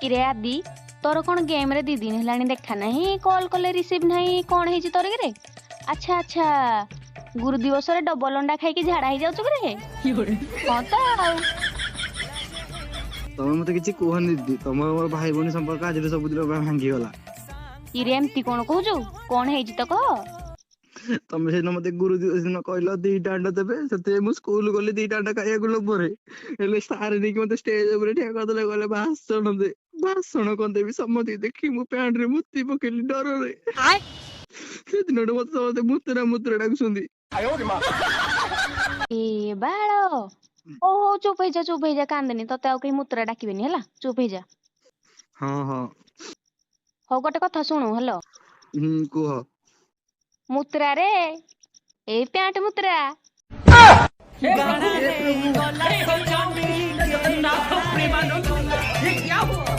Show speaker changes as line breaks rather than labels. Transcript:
किरे आदि तोर कौन गेम रे 2 दिन हेलानी देखा नहीं कॉल कले रिसीव नहीं कौन है तोर रे। अच्छा अच्छा गुरु दिवस रे डबल अंडा खाई की झाड़ा ही जाऊ रे। हां तो
तमे मते किछि कहनी दीदी तम हमर भाई बनी संपर्क आज सब दिन भांगी गला।
किरे एमती कौन कहू कौन है तो कह।
तमे से मते गुरु दिवस दिन कहलो 2टा अंडा देबे सते मु स्कूल गली 2टा अंडा खाया गुलो परे हेले सारे देखि मते स्टेज ऊपर ठिया कर देले गले भाषण कोन देबी सम्मति देखि मु पैंट रे मुत्ती पकेली डर रे से दिन मते मुतरा मुतरा डाकुसंदी।
ए बाळो ओ चुप हे जा कांदनी तते आ कहीं मुत्रा डाकिबेनी हला चुप हे जा।
हां हां
हो गोटे कथा सुनु हेलो
कुह
मुत्रा रे ए प्यांट मुत्रा
गाना रे गोला सजानी जगन्नाथ प्रेमानंद ये क्या हुआ